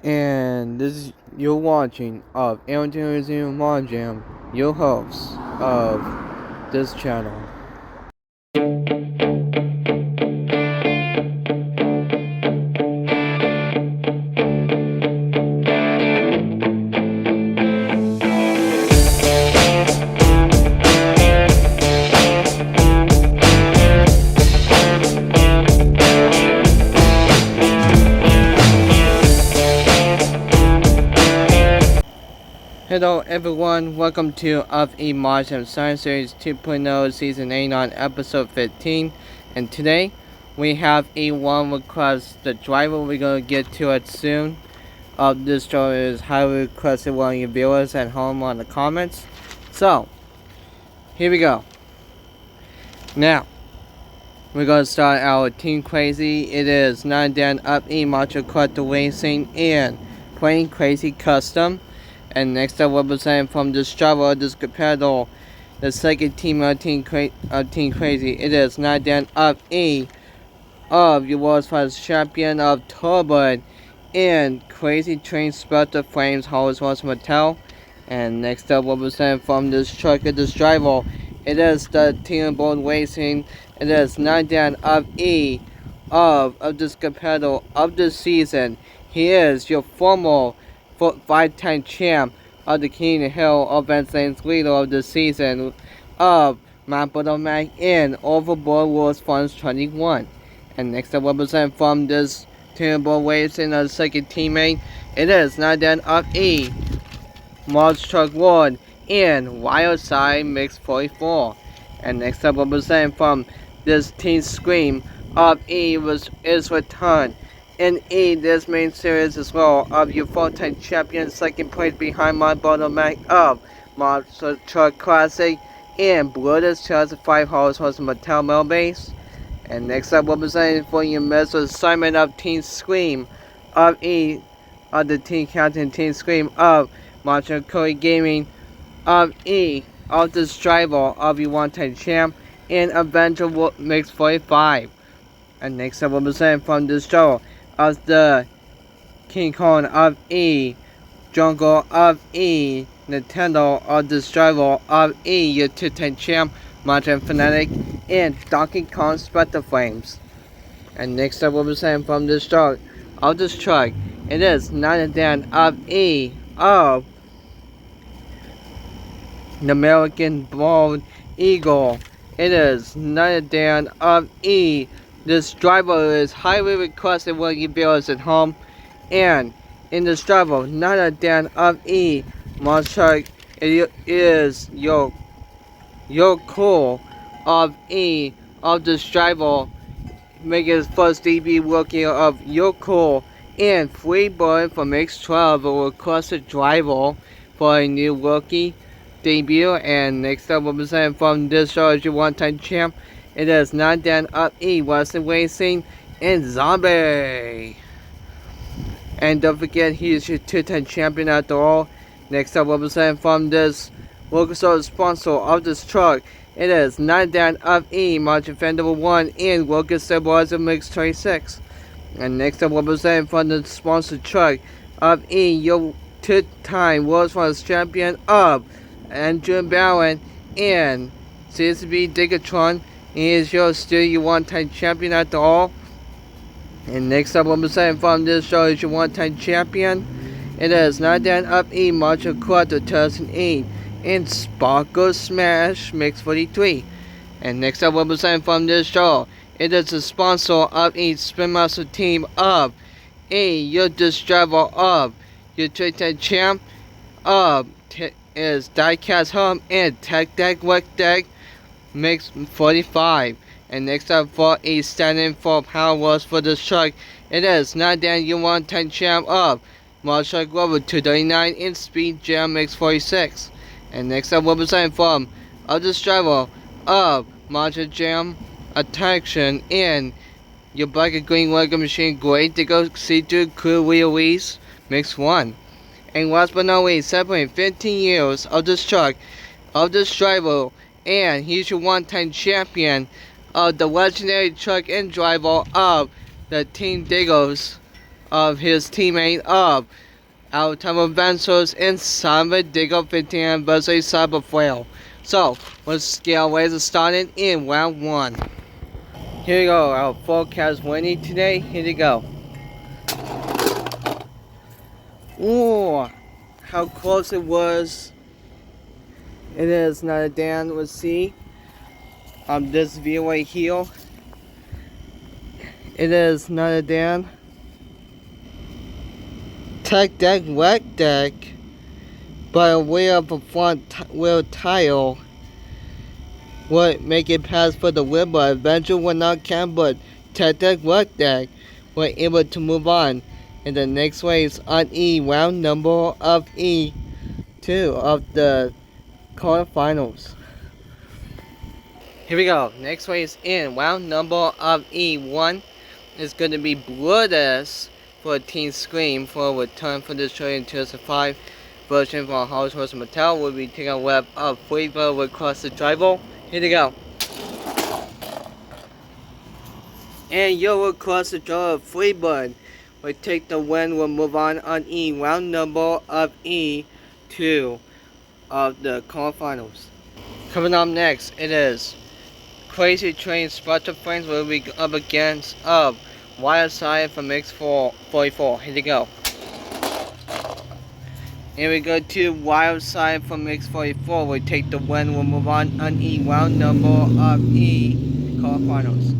And this is you're watching of Amateur Mod Jam, your hosts of this channel. Hello everyone, welcome to Of a Mod Jam Science Series 2.0 Season 8 on Episode 15. And today we have a one request, the driver. We're going to get to it soon. This story is highly requested one of your viewers at home on the comments. So, here we go. Now, we're going to start our Team Crazy. It is 9 Dan Up E Macho Quarter Racing and Playing Crazy Custom. And next up, representing from this driver, this competitor, the second team of Team Crazy. It is 9 Dan Up E of your world's first champion of Turbo and Crazy Train Spectre Flames Hollis West Mattel. And next up, representing from this trucker, this driver, it is the Team Bold Racing. It is 9 Dan Up E of this competitor of the season. He is your former 5-time champ of the King Hill Event Lanes leader of the season of Mount Mac in Overboard Rules Funds 21. And next up, represent from this Team Racing, the second teammate, it is 9 Dan Up E, Mars Truck Ward, and Wild Side Mix 44. And next up, represent from this Team Scream of E is returned. In E, this main series as well of your 4-time champion, second place behind my bottleneck of Monster Truck Classic and Brutus 2005 Horse Mattel Mill Base. And next up, representing for your Mr. assignment of Team Scream of E of the Team Captain Team Scream of Monster Curry Gaming of E of this driver of your 1-time champ and Avenger Mix 45. And next up, representing from this show of the King Kong of E, Jungle of E, Nintendo of this driver of E, your 2-time champ, Mountain Fanatic, and Donkey Kong Spectre Flames. And next up, representing from this truck of this truck, it is 9 Dan of E of the American Bald Eagle. It is 9 Dan of E. This driver is highly requested when you viewers at home. And in this driver, 9 Dan of E, Monster, it is your cool of E of this driver, making his first debut rookie of your cool and Freebird from X12, a requested driver for a new rookie debut. And next up, representing from this show as your 1-time champ, it is 9 Dan Up E, Western Racing, and Zombie. And don't forget, he is your 2-time champion after all. Next up, representing from this local sponsor of this truck, it is 9 Dan Up E, Margin Fan number 1, and Local Stabilizer Mix 26. And next up, representing from the sponsored truck of E, your 2-time World's Finals champion of Andrew Barron and CSB Digatron. He is still your 1-time champion after all. And next up, representing from this show is your 1-time champion. It is 9 Dan Up E, Macho Quarter 2008, and Sparkle Smash Mix 43. And next up, representing from this show, it is the sponsor of each Spin Master team of E, your disc driver of your 2-time champ of is Diecast Home and Tech Deck Work Deck Mix 45. And next up, for a stand-in for Power Wars for this truck, it is 9 Dan, your 1-time champ of Marshall Glover 239 and Speed Jam Mix 46. And next up, representing from of this driver of Marshall Jam Attraction and your black and green Lego machine, great to go see through cool wheelies Mix 1. And last but not least, celebrating 15 years of this truck, of this driver, and he's your 1-time champion of the legendary truck and driver of the Team Diggers of his teammate of our time of adventures inside the Digger 15 anniversary cyber foil. So let's get our ways started in round 1. Here we go, our forecast winning today. Here we go. Ooh, how close it was. It is not a damn. Let's see. This view right here. It is not a damn. Tech deck, wet deck. By a way of a front wheel tile. Would make it pass for the wheel, but eventually will not count. But tech deck, wet deck were able to move on. And the next race on E, round number of E2 of the quarterfinals. Here we go. Next race in round number of E1 is going to be Bloodless for Team Scream for a return for the Australian 2005 version from House Horse Mattel. Will be taking a web of Freebird with Cross the Driver. Here we go. And Yo Cross the Driver Freebird will take the win. Will move on E, round number of E2 of the quarterfinals. Coming up next, it is Crazy Train Sparta Friends will be up against Wild Side from X44. Here we go. Here we go to Wild Side from X44. We take the win. We'll move on E, round number of E quarterfinals.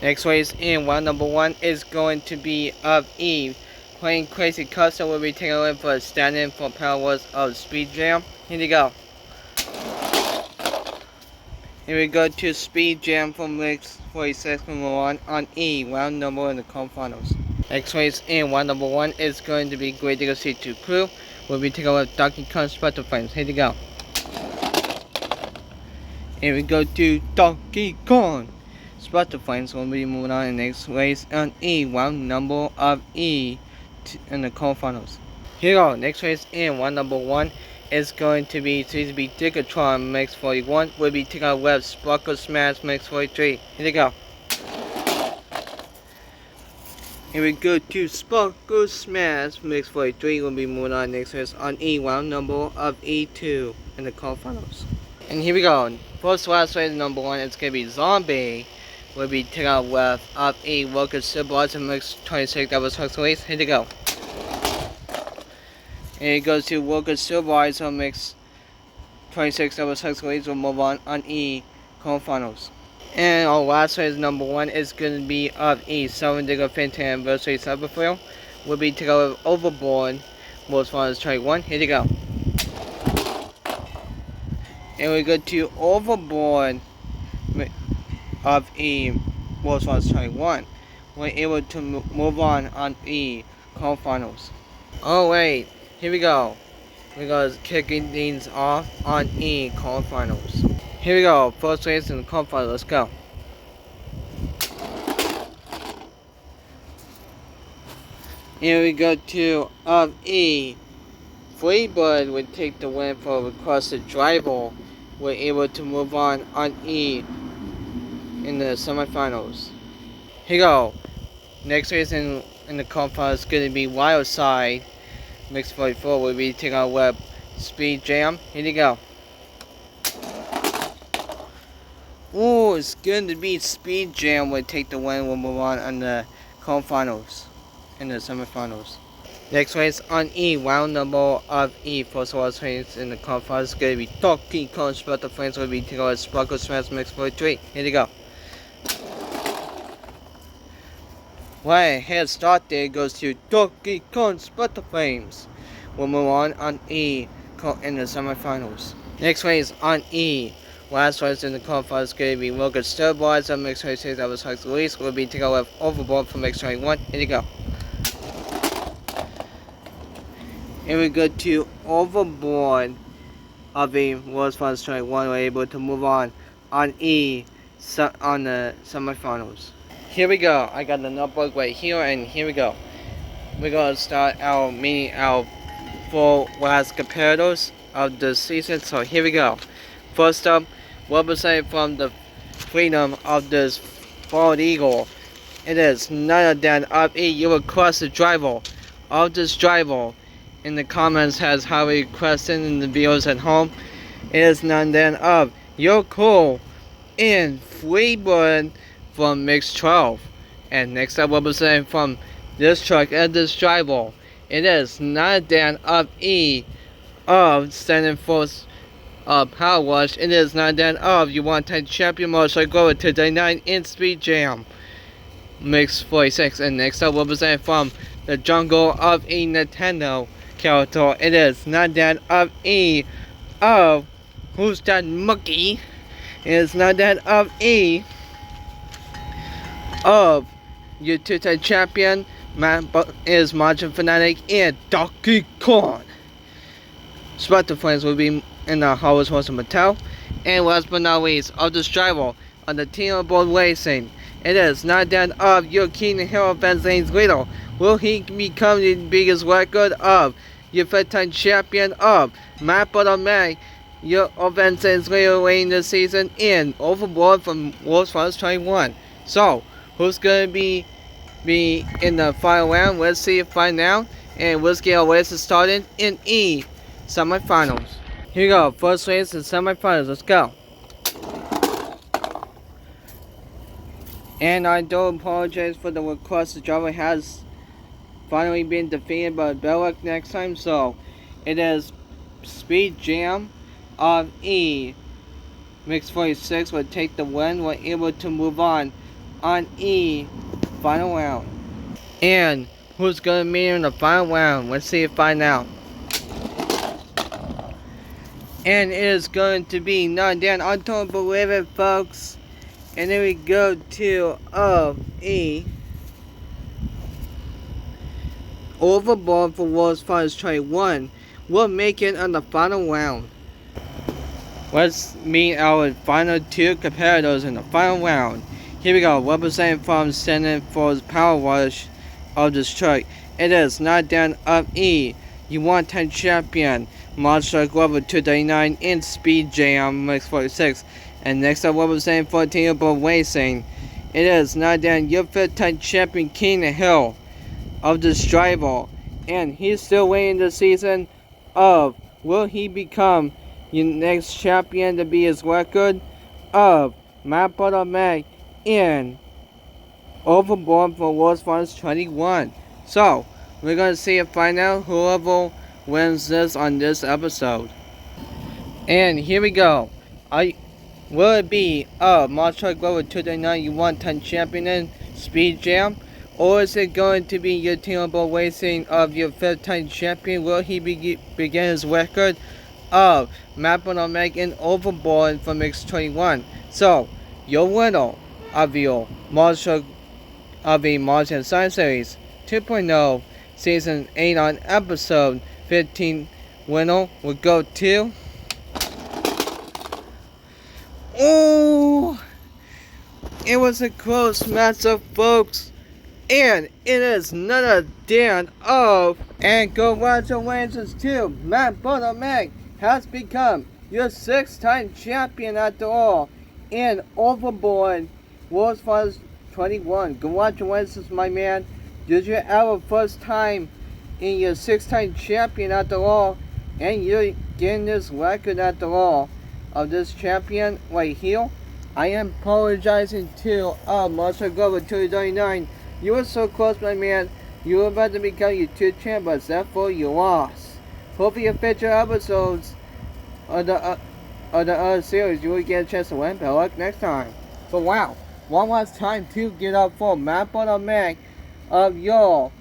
Next race in round number 1 is going to be of E. Playing Crazy Custom will be taking away for a stand-in for powers of Speed Jam. Here we go. Here we go to Speed Jam from Lex 46 from on E, round number in the quarterfinals. Next race in round number 1 is going to be Great Digger C2 Crew. We'll be taking over Donkey Kong Sparta Frames. Here we go. Here we go to Donkey Kong Sparta Frames. We'll be moving on in the next race on E, round number of E in the quarterfinals. Here we go. Next race in round number 1 is going to be Diggatron Mix 41. We'll be taking out Web Sparkle Smash Mix 43. Here we go. Here we go to Sparkle Smash Mix 43. We'll be moving on next race on E, round number of E2 in the quarterfinals. And here we go. First last race number 1 is going to be Zombie. We'll be taking out Web of E, Worker Civilized Mix 26. That was Huck's race. Here we go. And it goes to Worker Silverizer Mix 26 that was successfully. We'll move on E quarterfinals. And our last race number 1 is going to be of E, 7 Digger 15th anniversary Cyberfield. We'll be taking Overboard. Most runners try 1. Here we go. And we go to Overboard of E, most runners try 1. We're able to move on E quarterfinals. Oh wait. Here we go. We're going to kicking things off on E quarterfinals. Here we go. First race in the quarterfinals. Let's go. Here we go to of E. Freebird would take the win for Across the Driver. We're able to move on E in the semifinals. Here we go. Next race in the quarterfinals is going to be Wild Side Mix 44 will be taking our Web Speed Jam. Here we go. Ooh, it's going to be Speed Jam will take the win. We'll move on the quarterfinals and the semifinals. Next race on E, round number of E. First race in the quarterfinals is going to be Donkey Kong Sparta Friends will be taking our Sparkle Smash Mix 43. Here we go. Right, head start there goes to Donkey Kong Sparta Frames. We'll move on E in the semifinals. Next race on E. Last race in the quarterfinals is going to be Worker Stabilizer Mix 26 that was Huck's release. We'll be taking over Overboard from Mix 21. Here we go. Here we go to Overboard of the World's Finals 21. We're able to move on E on the semifinals. Here we go. I got the notebook right here, and here we go. We're gonna start our 4 last competitors of the season. So here we go. First up, representing from the freedom of this bald eagle, It is none other than of you request the driver of this driver in the comments has how we requested in the videos at home. It is none than of your cool in Freeburg from Mix 12. And next up we'll be saying from this truck and this driver. It is none than of of standing for Power Wash. It is none than of you want to champion motorcycle go to the 9-inch Speed Jam Mix 46. And next up we'll be saying from the jungle of a Nintendo character. It is none than of of Who's That Monkey? It is none than of of your two-time champion is Margin Fanatic and Donkey Kong. Special friends will be in the Howard's Horse and Mattel. And last but not least, of this driver on the team of board racing. It is not that of your King and Hero Benzane's leader. Will he become the biggest record of your 5-time champion of Matt Butterman, your Benzane's leader winning this season in overboard from World's Finals 21. So, who's going to be in the final round? Let's see it find out. And let's get our races started in semifinals. Here we go, first race in semifinals. Let's go. And I do apologize for the request. The driver has finally been defeated, but better luck next time. So it is Speed Jam of Mix 46 will take the win. We're able to move on final round. And who's gonna meet in the final round? Let's see and find out. And it is going to be none than, I don't believe it, folks. And then we go to Overboard for World's Finals 21. We'll make it on the final round. Let's meet our final two competitors in the final round. Here we go, representing from Standing for the Power Wash of this truck. It is not down of you want 10 champion Monster Glover 239 Speed Jam Mix 46. And next up representing for Team Board Racing. It is not down your 5th-time champion King Hill of this driver. And he's still waiting the season of will he become your next champion to be his record of Matt Butterman in Overboard for World's Finals 21. So we're gonna see and find out whoever wins this on this episode. And here we go. Will it be Monster Glover 239 you want 10 champion in Speed Jam? Or is it going to be your Team Board Racing of your 5th-time champion? Will he begin his record of Matt Butterman in Overboard for Mix 21? So your winner of your Monster of a Martian Science Series 2.0 Season 8 on Episode 15 winner will go to... Oh! It was a close matchup, folks. And it is none other than of... And congratulations to Matt Butterman has become your 6th-time champion after all in Overboard World's Finals 21. Congratulations, my man. Did you ever first time in your 6th-time champion after all? And you're getting this record after all of this champion right here. I am apologizing to Monster Glover 239. You were so close, my man. You were about to become your 2nd champ, but therefore you lost. Hopefully your future episodes of the other series you will get a chance to win. Better luck next time. So wow, one last time to get up for Matt Butterman of your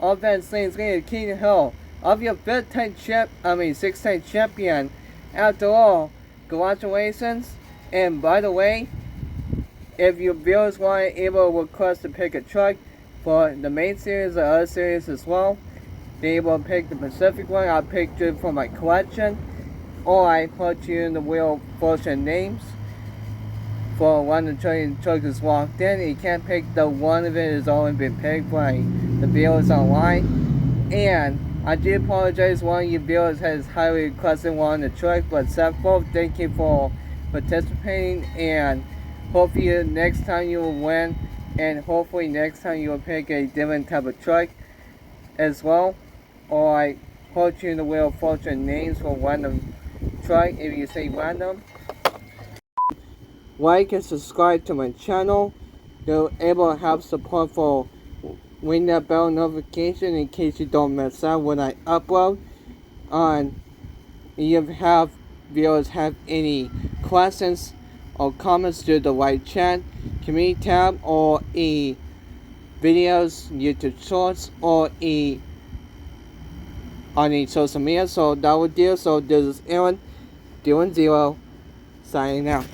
Event Saints King Hill of your 6th-time champion. After all, congratulations. And by the way, if your viewers want able to request to pick a truck for the main series or other series as well, they able to pick the Pacific one. I'll pick it for my collection, or I put you in the wheel fortune names for one of the trucks is walked in. You can't pick the one of it has already been picked by the viewers online. And I do apologize, one of your viewers has highly requested one of the trucks, but Seth, thank you for participating, and hopefully next time you will win and hopefully next time you'll pick a different type of truck as well, or I put you in the wheel of fortune names for random truck if you say random. Like and subscribe to my channel. You're able to have support for ring that bell notification in case you don't miss out when I upload. On if have viewers have any questions or comments to the live chat, community tab, or videos, YouTube shorts, or on the social media. So that would do. So this is Aaron, doing zero, signing out.